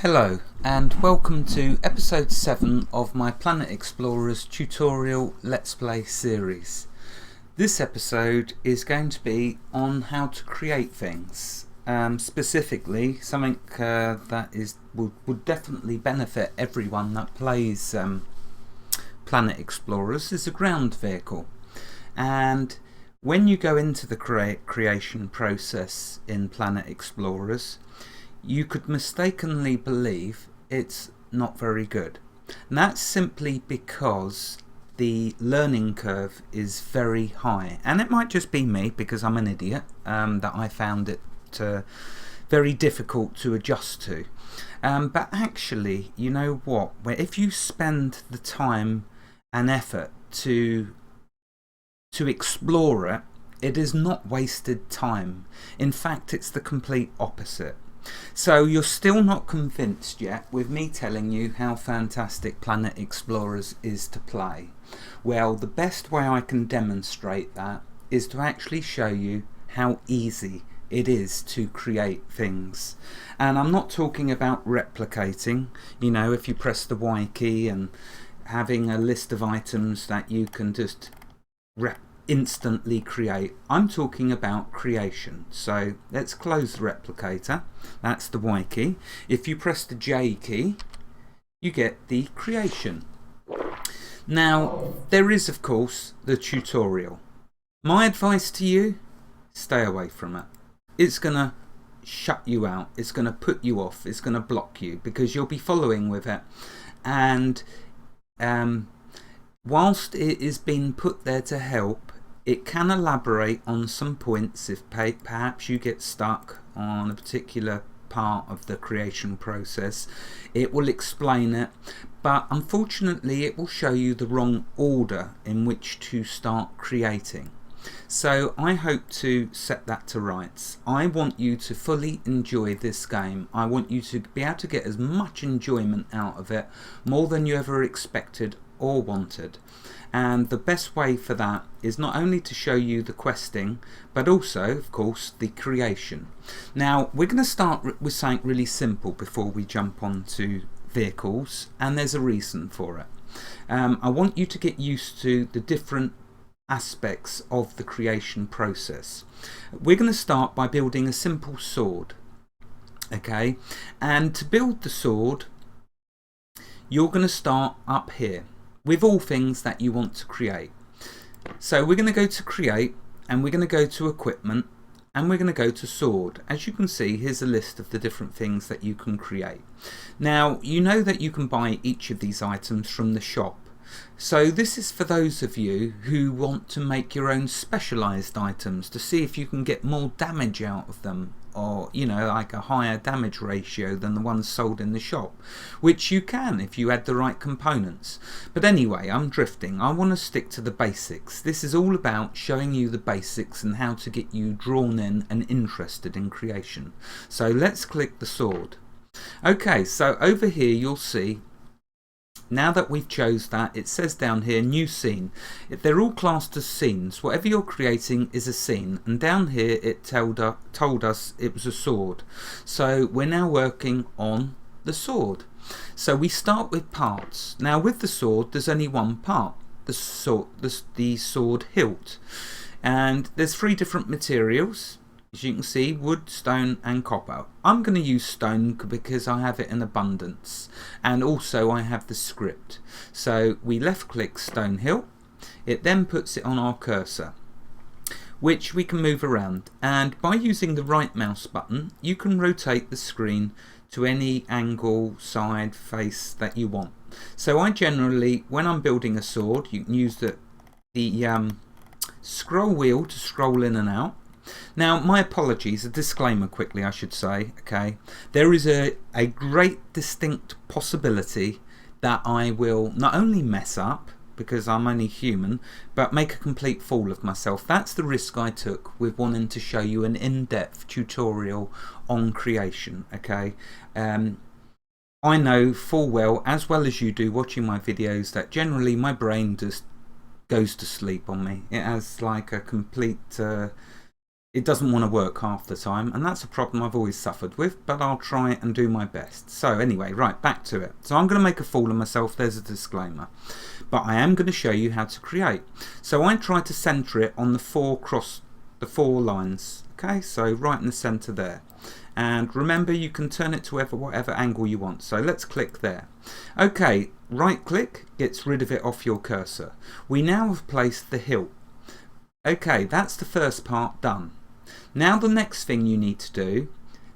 Hello and welcome to episode 7 of my Planet Explorers tutorial Let's Play series. This episode is going to be on how to create things, specifically something that would definitely benefit everyone that plays Planet Explorers is a ground vehicle. And when you go into the creation process in Planet Explorers, you could mistakenly believe it's not very good. And that's simply because the learning curve is very high. And it might just be me, because I'm an idiot, that I found it very difficult to adjust to. But actually, you know what? If you spend the time and effort to explore it, it is not wasted time. In fact, it's the complete opposite. So you're still not convinced yet with me telling you how fantastic Planet Explorers is to play. Well, the best way I can demonstrate that is to actually show you how easy it is to create things. And I'm not talking about replicating, you know, if you press the Y key and having a list of items that you can just instantly create. I'm talking about creation. So let's close the replicator. That's the Y key. If you press the J key, you get the creation. Now, there is, of course, the tutorial. My advice to you, stay away from it. It's going to shut you out. It's going to put you off. It's going to block you because you'll be following with it. And whilst it is being put there to help, it can elaborate on some points if perhaps you get stuck on a particular part of the creation process. It will explain it, but unfortunately it will show you the wrong order in which to start creating. So I hope to set that to rights. I want you to fully enjoy this game. I want you to be able to get as much enjoyment out of it, more than you ever expected or wanted. And the best way for that is not only to show you the questing, but also, of course, the creation. Now, we're going to start with something really simple before we jump on to vehicles, and there's a reason for it. I want you to get used to the different aspects of the creation process. We're going to start by building a simple sword. Okay, and to build the sword, you're going to start up here with all things that you want to create. So we're going to go to create, and we're going to go to equipment, and we're going to go to sword. As you can see, here's a list of the different things that you can create. Now, you know that you can buy each of these items from the shop. So this is for those of you who want to make your own specialized items to see if you can get more damage out of them, or, you know, like a higher damage ratio than the ones sold in the shop, which you can if you add the right components. But anyway, I'm drifting. I want to stick to the basics. This is all about showing you the basics and how to get you drawn in and interested in creation. So let's click the sword. Okay, so over here you'll see, now that we've chose that, it says down here new scene. They're all classed as scenes. Whatever you're creating is a scene, and down here it told us it was a sword. So we're now working on the sword. So we start with parts. Now with the sword there's only one part, the sword hilt, and there's 3 different materials. As you can see, wood, stone and copper. I'm going to use stone because I have it in abundance, and also I have the script. So we left click stone hilt. It then puts it on our cursor, which we can move around, and by using the right mouse button you can rotate the screen to any angle, side, face that you want. So I generally, when I'm building a sword, you can use the scroll wheel to scroll in and out. Now, my apologies, a disclaimer quickly I should say, okay, there is a great distinct possibility that I will not only mess up, because I'm only human, but make a complete fool of myself. That's the risk I took with wanting to show you an in-depth tutorial on creation, okay. I know full well as you do watching my videos, that generally my brain just goes to sleep on me. It has like a complete it doesn't want to work half the time, and that's a problem I've always suffered with, but I'll try and do my best. So anyway, right, back to it. So I'm going to make a fool of myself, there's a disclaimer, but I am going to show you how to create. So I try to center it on the four lines, okay, so right in the center there. And remember, you can turn it to whatever angle you want. So let's click there. Okay, right click gets rid of it off your cursor. We now have placed the hilt. Okay, that's the first part done. Now the next thing you need to do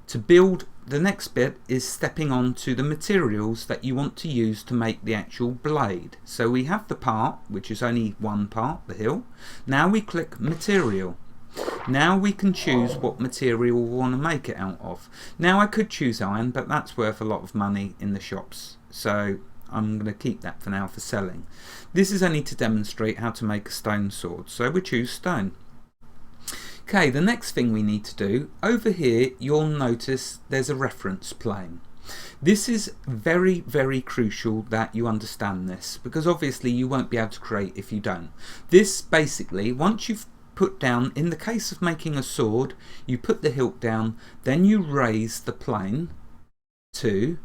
to build the next bit is stepping on to the materials that you want to use to make the actual blade. So we have the part, which is only one part, the hilt. Now we click material. Now we can choose what material we want to make it out of. Now I could choose iron, but that's worth a lot of money in the shops, so I'm going to keep that for now for selling. This is only to demonstrate how to make a stone sword, so we choose stone. Okay, the next thing we need to do, over here you'll notice there's a reference plane. This is very, very crucial that you understand this, because obviously you won't be able to create if you don't. This basically, once you've put down, in the case of making a sword, you put the hilt down, then you raise the plane to,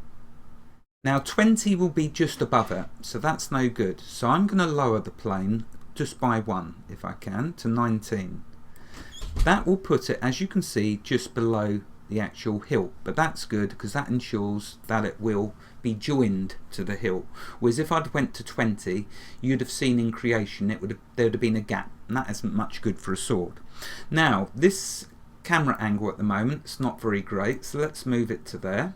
now 20 will be just above it, so that's no good. So I'm going to lower the plane just by 1, if I can, to 19. That will put it, as you can see, just below the actual hilt, but that's good because that ensures that it will be joined to the hilt. Whereas if I'd went to 20, you'd have seen in creation there would have been a gap, and that isn't much good for a sword. Now this camera angle at the moment is not very great, so let's move it to there,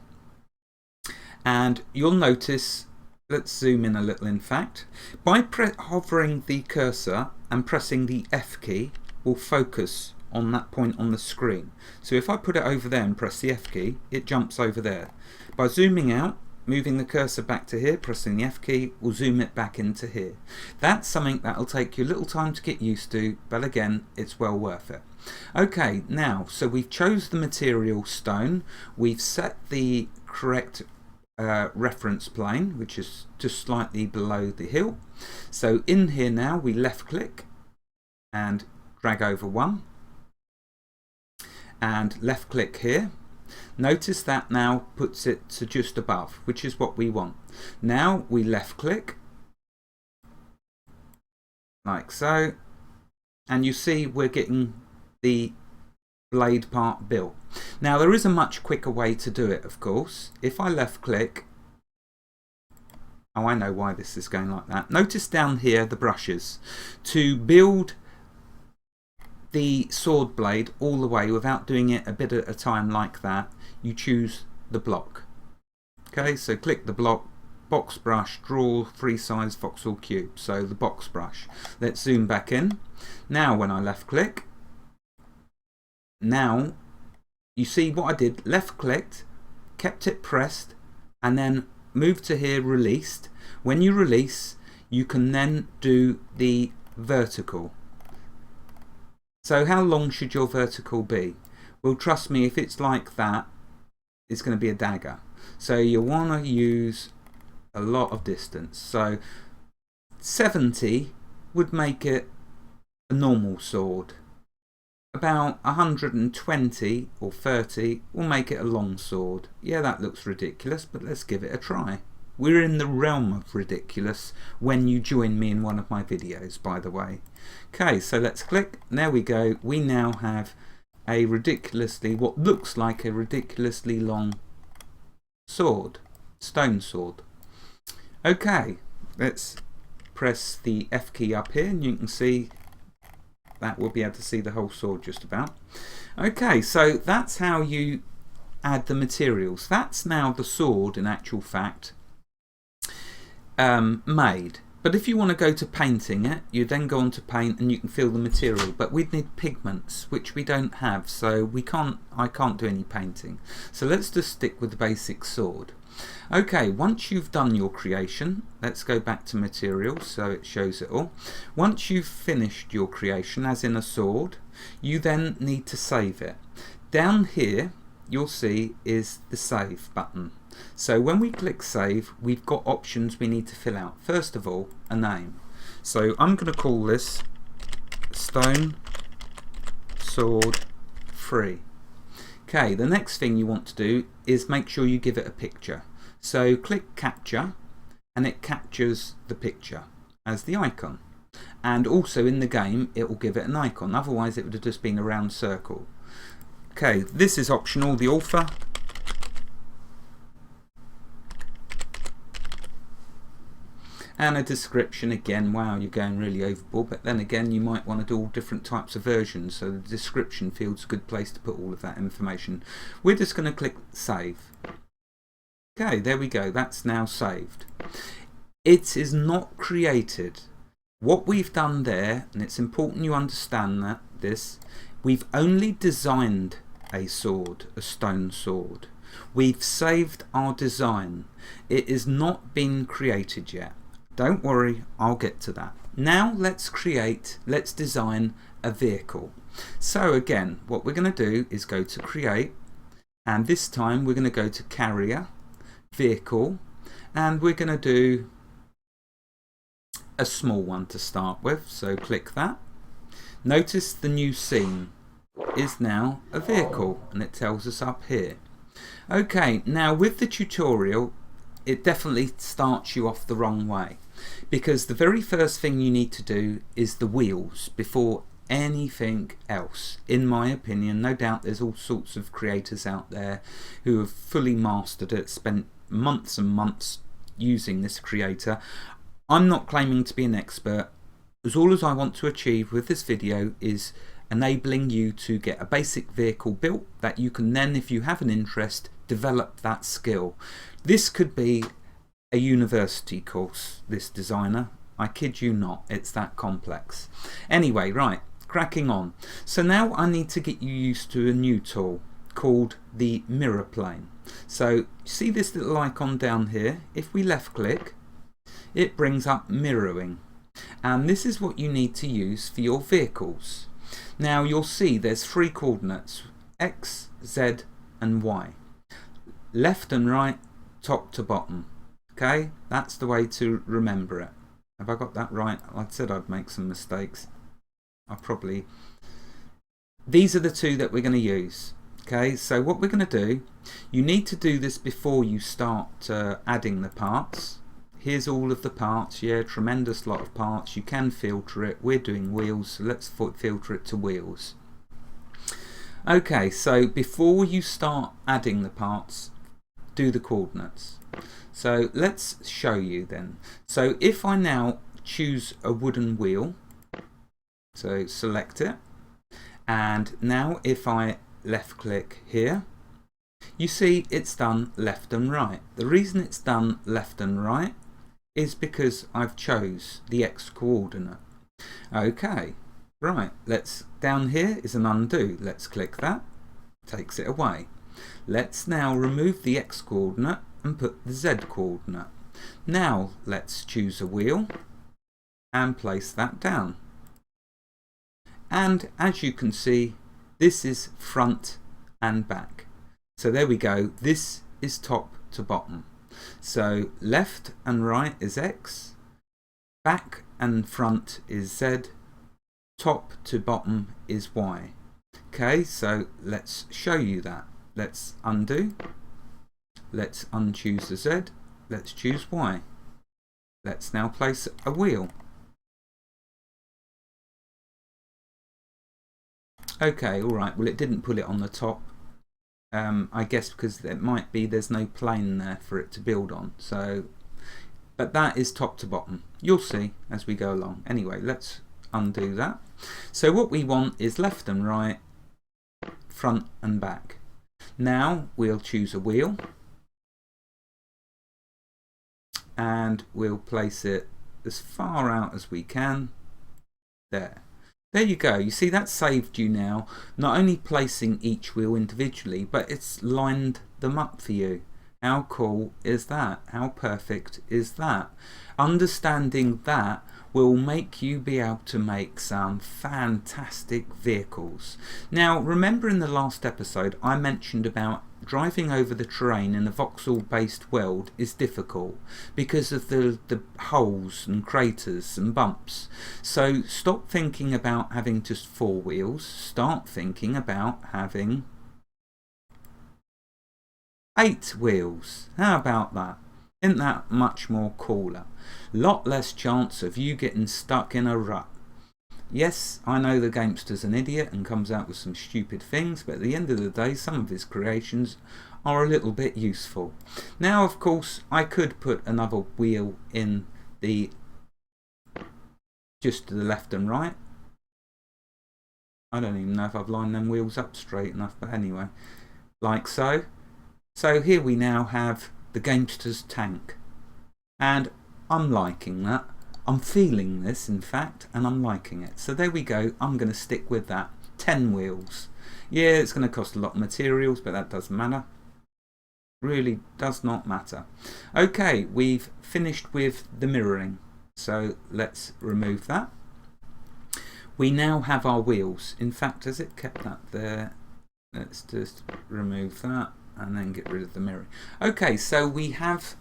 and you'll notice, let's zoom in a little, in fact, by hovering the cursor and pressing the F key will focus on that point on the screen. So if I put it over there and press the F key, it jumps over there. By zooming out, moving the cursor back to here, pressing the F key will zoom it back into here. That's something that will take you a little time to get used to, but again, it's well worth it. Okay, now, so we've chose the material stone, we've set the correct reference plane, which is just slightly below the hilt. So in here now, we left click and drag over 1, and left click here. Notice that now puts it to just above, which is what we want. Now we left click like so, and you see we're getting the blade part built. Now there is a much quicker way to do it, of course. If I left click, oh, I know why this is going like that. Notice down here the brushes. To build the sword blade all the way without doing it a bit at a time like that, you choose the block. Okay, so click the block, box brush, draw free size voxel cube, so the box brush. Let's zoom back in. Now when I left click, now you see what I did, left clicked, kept it pressed, and then moved to here, released. When you release, you can then do the vertical. So how long should your vertical be? Well, trust me, if it's like that, it's going to be a dagger. So you want to use a lot of distance. So 70 would make it a normal sword. About 120 or 30 will make it a long sword. Yeah, that looks ridiculous, but let's give it a try. We're in the realm of ridiculous when you join me in one of my videos, by the way. Okay, so let's click. There we go. We now have a ridiculously, what looks like a ridiculously long sword, stone sword. Okay, let's press the F key up here, and you can see that we'll be able to see the whole sword just about. Okay, so that's how you add the materials. That's now the sword, in actual fact, made. But if you want to go to painting it, you then go on to paint and you can fill the material, but we'd need pigments, which we don't have, so I can't do any painting. So let's just stick with the basic sword. Okay, once you've done your creation, let's go back to materials so it shows it all. Once you've finished your creation, as in a sword, you then need to save it. Down here you'll see is the save button. So when we click save, we've got options we need to fill out. First of all, a name. So I'm going to call this Stone Sword free. Okay, the next thing you want to do is make sure you give it a picture. So click capture, and it captures the picture as the icon. And also in the game it will give it an icon, otherwise it would have just been a round circle. Okay, this is optional, the author. And a description again. Wow, you're going really overboard, but then again you might want to do all different types of versions, so the description field's a good place to put all of that information. We're just going to click save. Okay, there we go, that's now saved. It is not created. What we've done there, and it's important you understand this, we've only designed a sword, a stone sword. We've saved our design. It is not been created yet. Don't worry, I'll get to that. Now let's design a vehicle. So again, what we're going to do is go to create, and this time we're going to go to carrier, vehicle, and we're going to do a small one to start with, so click that. Notice the new scene is now a vehicle, and it tells us up here. Okay, now with the tutorial it definitely starts you off the wrong way, because the very first thing you need to do is the wheels before anything else, in my opinion. No doubt there's all sorts of creators out there who have fully mastered it, spent months and months using this creator. I'm not claiming to be an expert, as all as I want to achieve with this video is enabling you to get a basic vehicle built that you can then, if you have an interest, develop that skill. This could be a university course, this designer. I kid you not, it's that complex. Anyway, right, cracking on. So now I need to get you used to a new tool called the mirror plane. So see this little icon down here? If we left click, it brings up mirroring, and this is what you need to use for your vehicles. Now you'll see there's 3 coordinates, X, Z and Y. Left and right, top to bottom. Okay, that's the way to remember it. Have I got that right? Like I said, I'd make some mistakes. These are the 2 that we're going to use. Okay, so what we're going to do, you need to do this before you start adding the parts. Here's all of the parts, yeah, tremendous lot of parts. You can filter it. We're doing wheels, so let's filter it to wheels. Okay, so before you start adding the parts, do the coordinates. So let's show you then. So if I now choose a wooden wheel, so select it, and now if I left click here, you see it's done left and right. The reason it's done left and right is because I've chose the X coordinate. Okay, right, down here is an undo. Let's click that, takes it away. Let's now remove the X coordinate and put the Z coordinate. Now let's choose a wheel and place that down. And as you can see, this is front and back. So there we go, this is top to bottom. So left and right is X, back and front is Z, top to bottom is Y. Okay, so let's show you that. Let's undo, let's unchoose the Z, let's choose Y. Let's now place a wheel. Okay, alright, well it didn't put it on the top. I guess because it might be there's no plane there for it to build on. So, but that is top to bottom. You'll see as we go along. Anyway, let's undo that. So what we want is left and right, front and back. Now we'll choose a wheel and we'll place it as far out as we can. There. There you go. You see, that saved you now not only placing each wheel individually, but it's lined them up for you. How cool is that? How perfect is that? Understanding that will make you be able to make some fantastic vehicles. Now remember, in the last episode I mentioned about driving over the terrain in a voxel based world is difficult because of the holes and craters and bumps. So stop thinking about having just 4 wheels, start thinking about having 8 wheels. How about that? Isn't that much more cooler? Lot less chance of you getting stuck in a rut. Yes, I know the Gamester's an idiot and comes out with some stupid things, but at the end of the day some of his creations are a little bit useful. Now of course I could put another wheel in the just to the left and right. I don't even know if I've lined them wheels up straight enough, but anyway, like so. So here we now have the Gamester's tank, and I'm liking that. I'm feeling this, in fact, and I'm liking it. So there we go. I'm going to stick with that. 10 wheels. Yeah, it's going to cost a lot of materials, but that doesn't matter. Really does not matter. Okay, we've finished with the mirroring. So let's remove that. We now have our wheels. In fact, has it kept that there? Let's just remove that and then get rid of the mirror. Okay, so we have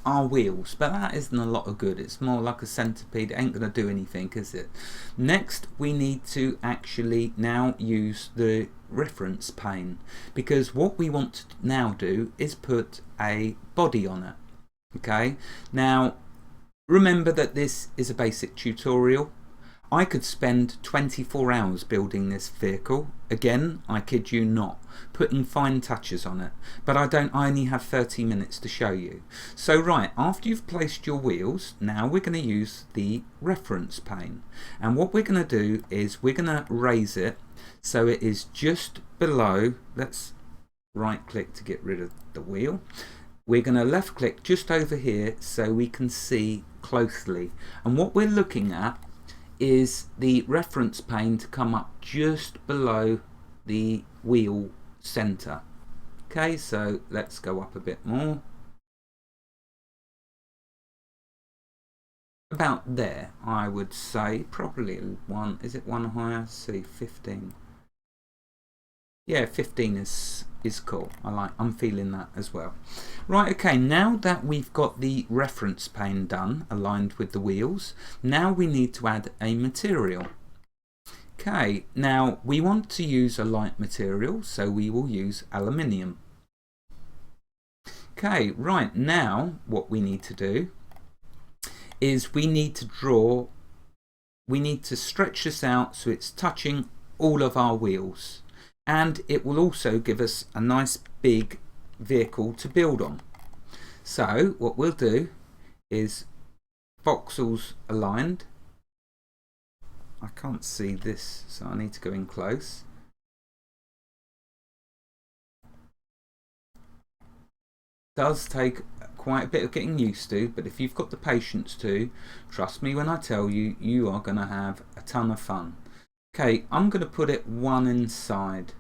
our wheels, but that isn't a lot of good. It's more like a centipede. It ain't gonna do anything, is it? Next we need to actually now use the reference pane, because what we want to now do is put a body on it. Okay, now remember that this is a basic tutorial. I could spend 24 hours building this vehicle. Again, I kid you not, putting fine touches on it. But I only have 30 minutes to show you. So right, after you've placed your wheels, now we're going to use the reference pane. And what we're going to do is we're going to raise it so it is just below. Let's right click to get rid of the wheel. We're going to left click just over here so we can see closely. And what we're looking at is the reference pane to come up just below the wheel center. Okay, so let's go up a bit more. About there, I would say. Probably one. Is it one higher? See, 15. Yeah, 15 is cool. I'm feeling that as well. Right, okay, now that we've got the reference pane done, aligned with the wheels, now we need to add a material. Okay, now we want to use a light material, so we will use aluminium. Okay, right, now what we need to do is we need to stretch this out so it's touching all of our wheels. And it will also give us a nice big vehicle to build on. So what we'll do is voxels aligned. I can't see this, so I need to go in close. Does take quite a bit of getting used to, but if you've got the patience to, trust me when I tell you, you are going to have a ton of fun. Okay, I'm going to put it one inside.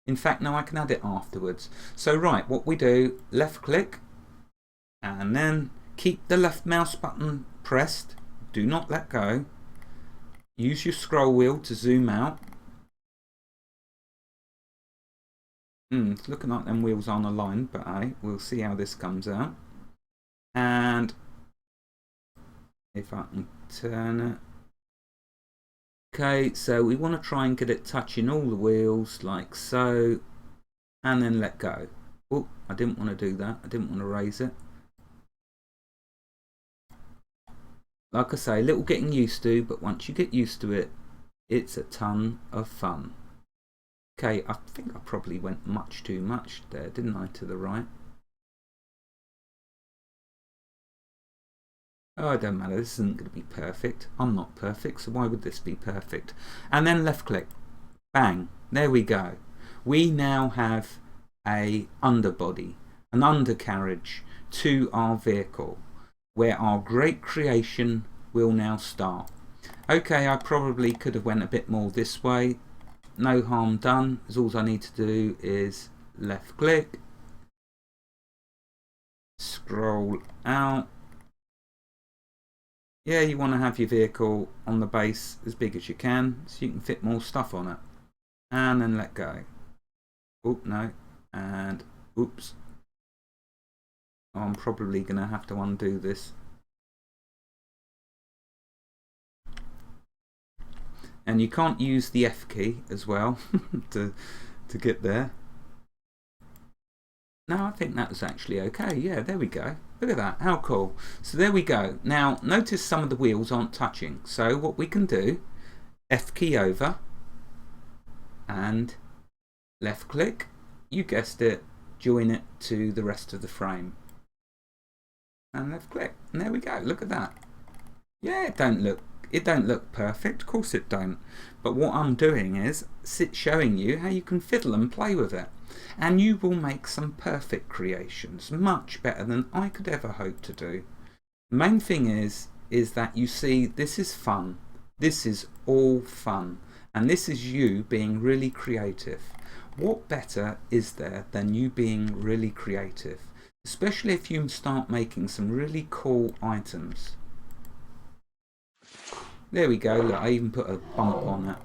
In fact, no, I can add it afterwards. So right, what we do, left click, and then keep the left mouse button pressed. Do not let go. Use your scroll wheel to zoom out. It's looking like them wheels aren't aligned, but hey, we'll see how this comes out. And if I can turn it. Okay, so we want to try and get it touching all the wheels like so, and then let go. Oh, I didn't want to do that. I didn't want to raise it. Like I say, a little getting used to, but once you get used to it, it's a ton of fun. Okay, I think I probably went much too much there, didn't I, to the right? Oh, it don't matter, this isn't going to be perfect. I'm not perfect, so why would this be perfect? And then left click. Bang. There we go. We now have a underbody, an undercarriage to our vehicle, where our great creation will now start. Okay, I probably could have went a bit more this way. No harm done, as all I need to do is left click, scroll out. Yeah, you want to have your vehicle on the base as big as you can so you can fit more stuff on it. And then let go. Oop, no. And oops. Oh, I'm probably going to have to undo this. And you can't use the F key as well to get there. No, I think that was actually okay. Yeah, there we go. Look at that. How cool. So there we go. Now, notice some of the wheels aren't touching. So what we can do, F key over and left click. You guessed it. Join it to the rest of the frame. And left click. And there we go. Look at that. Yeah, it don't look perfect. Of course it don't. But what I'm doing is showing you how you can fiddle and play with it. And you will make some perfect creations, much better than I could ever hope to do. The main thing is that you see this is fun. This is all fun. And this is you being really creative. What better is there than you being really creative? Especially if you start making some really cool items. There we go. Look, I even put a bump on it.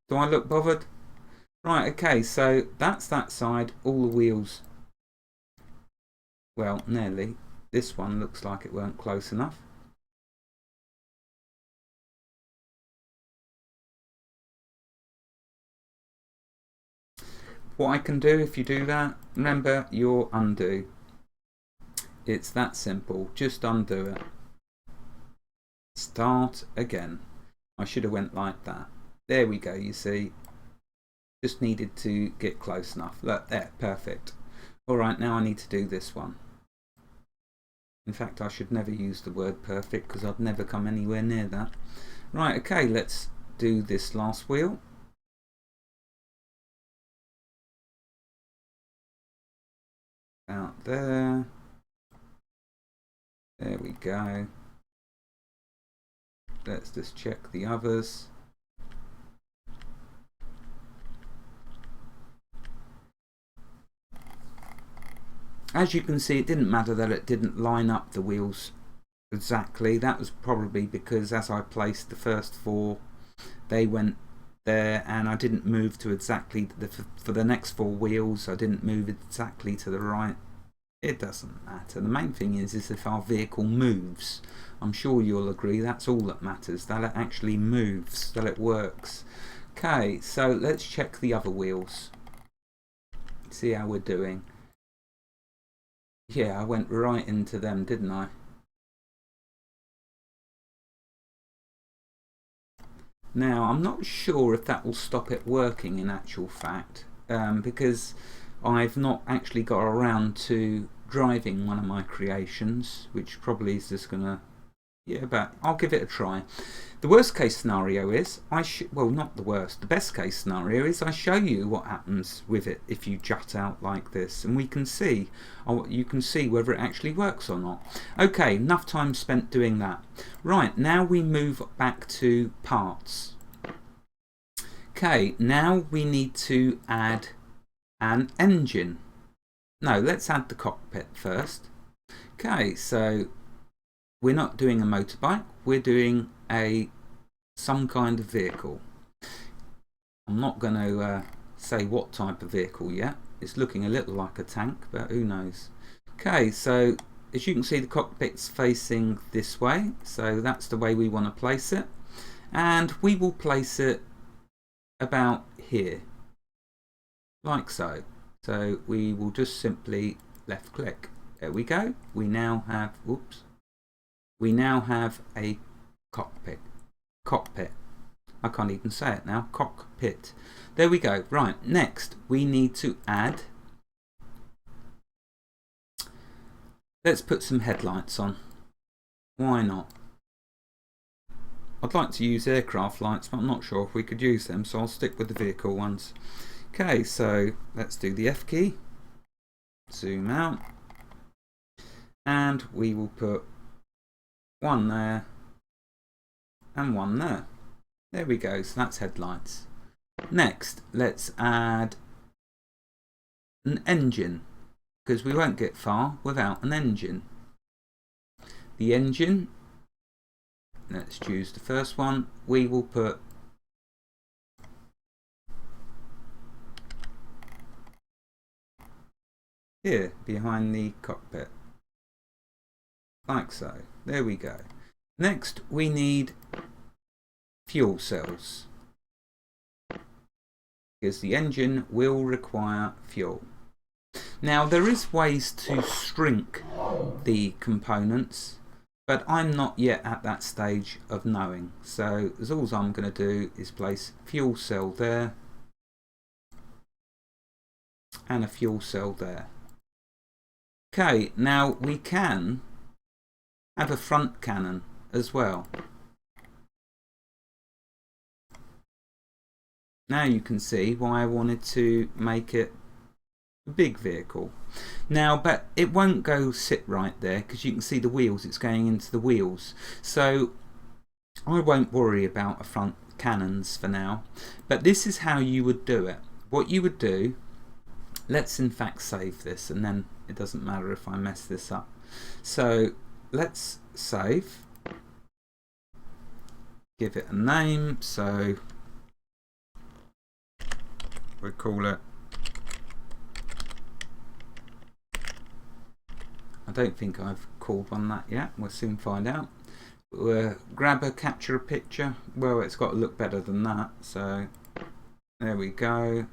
Do I look bothered? Right, okay, so that's that side. All the wheels, well, nearly. This one looks like it weren't close enough. What I can do if you do that, remember your undo. It's that simple. Just undo it. Start again. I should have went like that. There we go, you see. Just needed to get close enough. Look, there, perfect. Alright, now I need to do this one. In fact, I should never use the word perfect because I'd never come anywhere near that. Right, okay, let's do this last wheel. Out there. There we go. Let's just check the others. As you can see, it didn't matter that it didn't line up the wheels exactly. That was probably because as I placed the first 4, they went there and I didn't move to exactly for the next 4 wheels. I didn't move exactly to the right. It doesn't matter. The main thing is if our vehicle moves. I'm sure you'll agree that's all that matters, that it actually moves, that it works. Okay, so let's check the other wheels. See how we're doing. Yeah, I went right into them, didn't I? Now, I'm not sure if that will stop it working in actual fact, because I've not actually got around to driving one of my creations, which probably is just going to, yeah, but I'll give it a try. The worst case scenario is, well, not the worst, the best case scenario is I show you what happens with it if you jut out like this, and we can see, you can see whether it actually works or not. Okay, enough time spent doing that. Right, now we move back to parts. Okay, now we need to add an engine. No, let's add the cockpit first. Okay, so we're not doing a motorbike, we're doing some kind of vehicle. I'm not going to say what type of vehicle yet. It's looking a little like a tank, but who knows. Okay, so as you can see, the cockpit's facing this way, so that's the way we want to place it. And we will place it about here, like so. So we will just simply left click. There we go. We now have, whoops, we now have a cockpit. I can't even say it now. Cockpit. There we go. Right, next we need to add, let's put some headlights on. Why not? I'd like to use aircraft lights, but I'm not sure if we could use them, so I'll stick with the vehicle ones. Okay, so let's do the F key. Zoom out. And we will put one there and one there. There we go, so that's headlights. Next, let's add an engine, because we won't get far without an engine. The engine let's choose the first one. We will put here behind the cockpit, like so. There we go. Next we need fuel cells, because the engine will require fuel. Now there is ways to shrink the components, but I'm not yet at that stage of knowing. So all I'm going to do is place fuel cell there and a fuel cell there. Okay, now we can have a front cannon as well. Now you can see why I wanted to make it a big vehicle. Now, but it won't go sit right there, because you can see the wheels, it's going into the wheels. So I won't worry about a front cannons for now, but this is how you would do it. What you would do, let's in fact save this, and then it doesn't matter if I mess this up. So let's save, give it a name, so we'll call it, I don't think I've called one that yet, we'll soon find out. Grab a capture a picture, well it's got to look better than that, so there we go.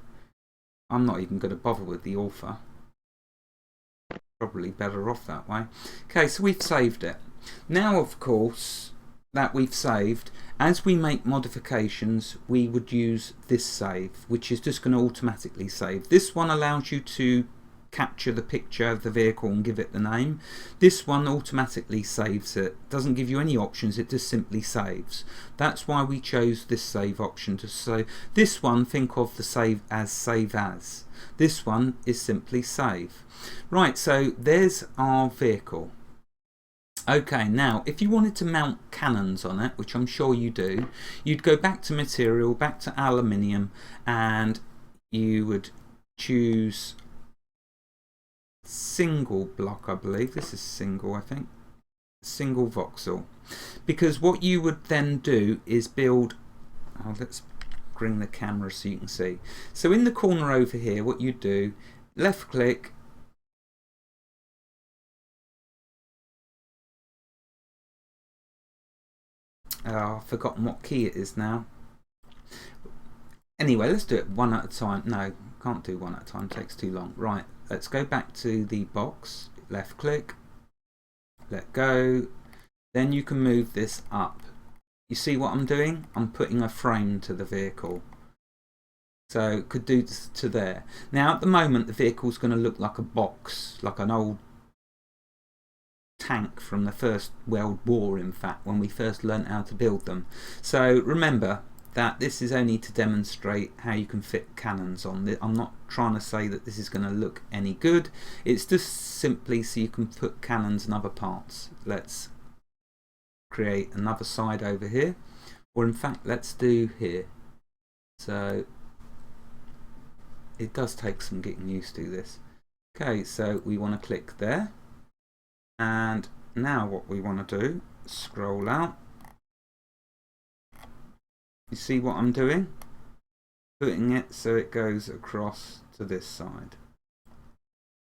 I'm not even going to bother with the author, probably better off that way. Okay, so we've saved it. Now of course that we've saved, as we make modifications we would use this save, which is just going to automatically save. This one allows you to capture the picture of the vehicle and give it the name. This one automatically saves it, doesn't give you any options, it just simply saves. That's why we chose this save option. To so this one, think of the save as. This one is simply save. Right, so there's our vehicle. Okay, now if you wanted to mount cannons on it, which I'm sure you do, you'd go back to material, back to aluminium, and you would choose single block, I believe. This is single, I think. Single voxel. Because what you would then do is build, oh, let's bring the camera so you can see. So in the corner over here, what you do, left click, I've forgotten what key it is now. Anyway, let's do it one at a time. No, can't do one at a time, it takes too long. Right, let's go back to the box, left click, let go, then you can move this up. You see what I'm doing? I'm putting a frame to the vehicle. So could do to there. Now at the moment the vehicle's going to look like a box, like an old tank from the First World War, in fact, when we first learnt how to build them. So remember that this is only to demonstrate how you can fit cannons on. I'm not trying to say that this is going to look any good, it's just simply so you can put cannons and other parts. Let's create another side over here, or in fact let's do here. So it does take some getting used to this. Okay, so we want to click there, and now what we want to do, scroll out. You see what I'm doing? Putting it so it goes across to this side.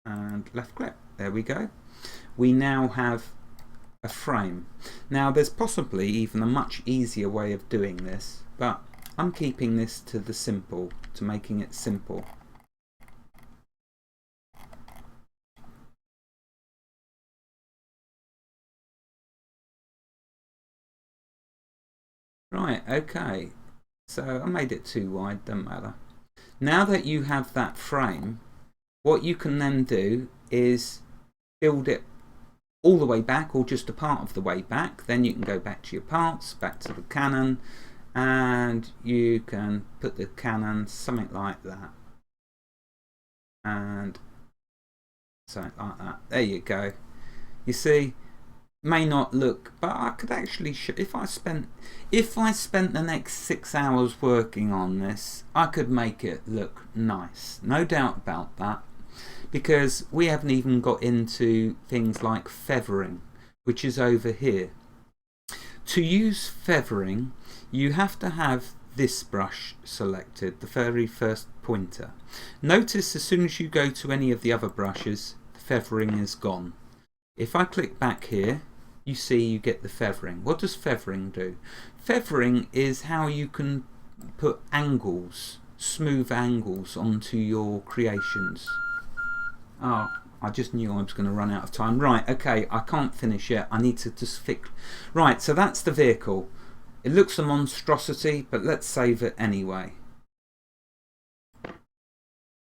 And left click. There we go. We now have a frame. Now there's possibly even a much easier way of doing this, but I'm keeping this to the simple, to making it simple. Right, okay, so I made it too wide, doesn't matter. Now that you have that frame, what you can then do is build it all the way back, or just a part of the way back. Then you can go back to your parts, back to the cannon, and you can put the cannon something like that, and something like that. There you go. You see, may not look, but I could actually if I spent the next 6 hours working on this, I could make it look nice, no doubt about that, because we haven't even got into things like feathering, which is over here. To use feathering, you have to have this brush selected, the very first pointer. Notice as soon as you go to any of the other brushes, the feathering is gone. If I click back here, you see you get the feathering. What does feathering do? Feathering is how you can put angles, smooth angles onto your creations. Oh, I just knew I was going to run out of time. Right, okay, I can't finish yet. I need to just fix. Right, so that's the vehicle. It looks a monstrosity, but let's save it anyway.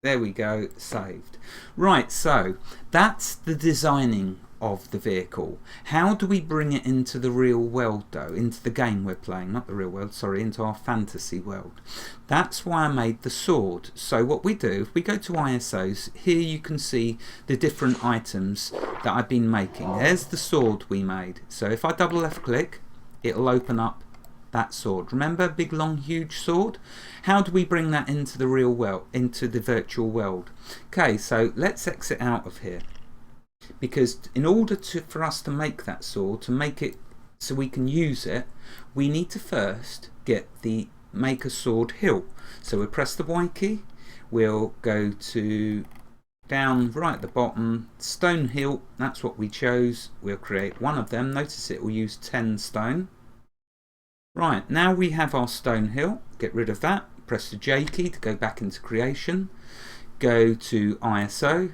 There we go, saved. Right, so that's the designing of the vehicle. How do we bring it into the real world though? Into the game we're playing, not the real world, sorry, into our fantasy world. That's why I made the sword. So what we do, if we go to ISOs, here you can see the different items that I've been making. There's the sword we made. So if I double left click, it'll open up that sword. Remember, big long huge sword? How do we bring that into the real world, into the virtual world? Okay, so let's exit out of here, because in order for us to make that sword, to make it so we can use it, we need to first get the make a sword hilt. So we'll press the Y key, we'll go to down right at the bottom, stone hilt, that's what we chose. We'll create one of them. Notice it will use 10 stone. Right, now we have our stone hilt. Get rid of that. Press the J key to go back into creation. Go to ISO.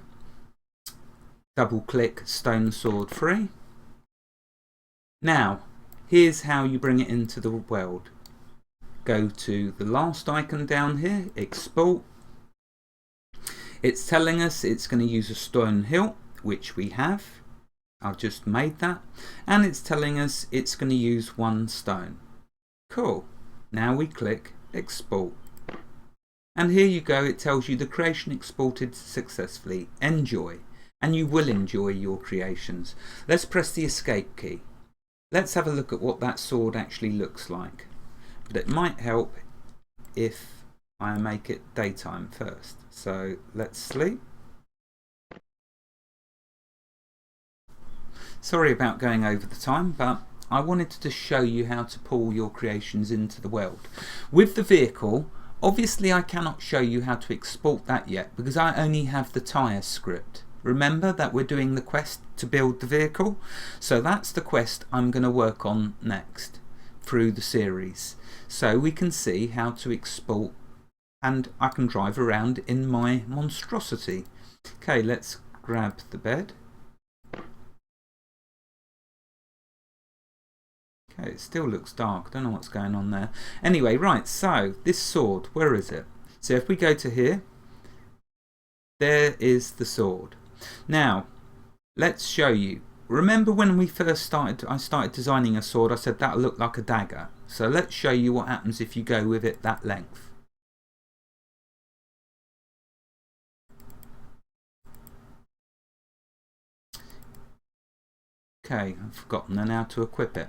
Double click stone sword 3. Now, here's how you bring it into the world. Go to the last icon down here, export. It's telling us it's going to use a stone hilt, which we have. I've just made that. And it's telling us it's going to use 1 stone. Cool. Now we click export. And here you go, it tells you the creation exported successfully. Enjoy. And you will enjoy your creations. Let's press the escape key. Let's have a look at what that sword actually looks like. But it might help if I make it daytime first. So let's sleep. Sorry about going over the time, but I wanted to just show you how to pull your creations into the world. With the vehicle, obviously I cannot show you how to export that yet because I only have the tyre script. Remember that we're doing the quest to build the vehicle, so that's the quest I'm going to work on next through the series. So we can see how to export, and I can drive around in my monstrosity. Okay, let's grab the bed. Okay, it still looks dark, don't know what's going on there. Anyway, right, so this sword, where is it? So if we go to here, there is the sword. Now, let's show you. Remember when we first started, I started designing a sword, I said that'll look like a dagger. So let's show you what happens if you go with it that length. Okay, I've forgotten how to equip it.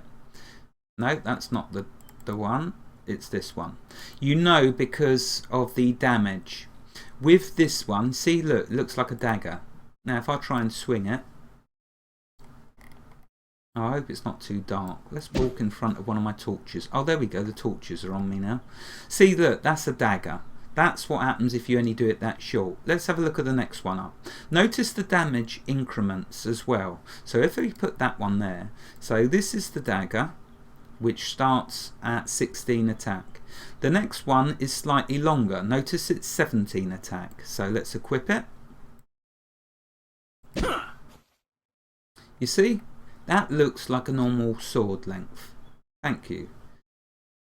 No, that's not the one, it's this one. You know, because of the damage. With this one, see, look, it looks like a dagger. Now if I try and swing it, I hope it's not too dark. Let's walk in front of one of my torches. Oh, there we go, the torches are on me now. See, look, that's a dagger. That's what happens if you only do it that short. Let's have a look at the next one up. Notice the damage increments as well. So if we put that one there, so this is the dagger, which starts at 16 attack. The next one is slightly longer. Notice it's 17 attack. So let's equip it. You see? That looks like a normal sword length. Thank you.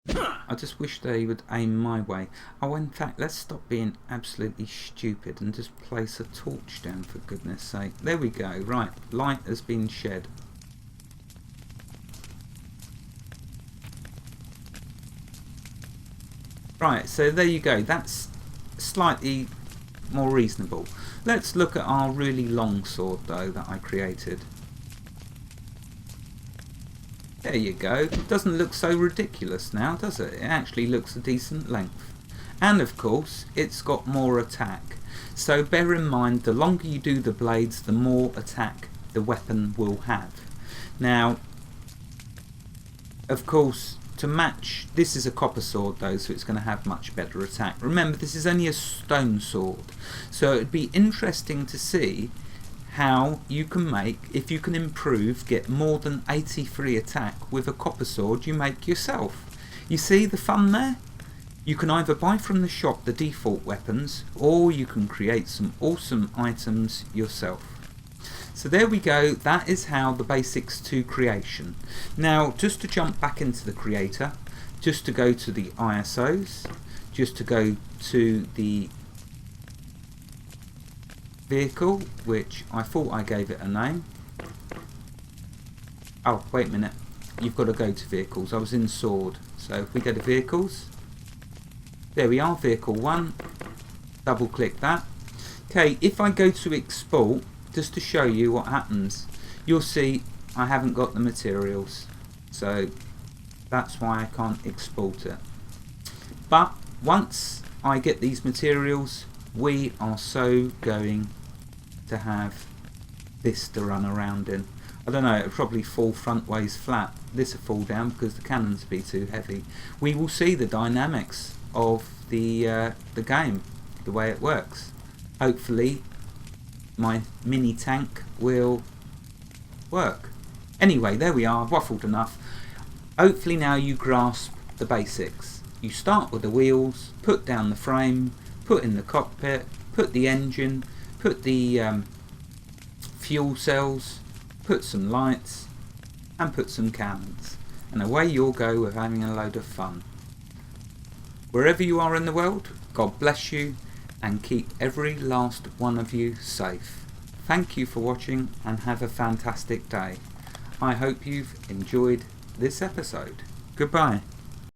I just wish they would aim my way. Oh, in fact, let's stop being absolutely stupid and just place a torch down, for goodness sake. There we go. Right, light has been shed. Right, so there you go. That's slightly more reasonable. Let's look at our really long sword, though, that I created. There you go. It doesn't look so ridiculous now, does it? It actually looks a decent length. And of course, it's got more attack. So bear in mind, the longer you do the blades, the more attack the weapon will have. Now, of course, to match, this is a copper sword though, so it's going to have much better attack. Remember, this is only a stone sword, so it'd be interesting to see how you can make, if you can improve, get more than 83 attack with a copper sword you make yourself. You see the fun there? You can either buy from the shop the default weapons, or you can create some awesome items yourself. So there we go, that is how the basics to creation. Now just to jump back into the creator, just to go to the ISOs, just to go to the vehicle, which I thought I gave it a name. Oh, wait a minute, you've got to go to vehicles, I was in sword. So if we go to vehicles, there we are, vehicle 1, double click that. Okay, if I go to export, just to show you what happens, you'll see I haven't got the materials, so that's why I can't export it. But once I get these materials, we are so going to have this to run around in. I don't know, it'll probably fall front ways flat. This will fall down because the cannons be too heavy. We will see the dynamics of the game, the way it works. Hopefully my mini tank will work. Anyway, there we are, waffled enough. Hopefully now you grasp the basics. You start with the wheels, put down the frame, put in the cockpit, put the engine, put the fuel cells, put some lights, and put some cannons. And away you'll go with having a load of fun. Wherever you are in the world, God bless you, and keep every last one of you safe. Thank you for watching and have a fantastic day. I hope you've enjoyed this episode. Goodbye.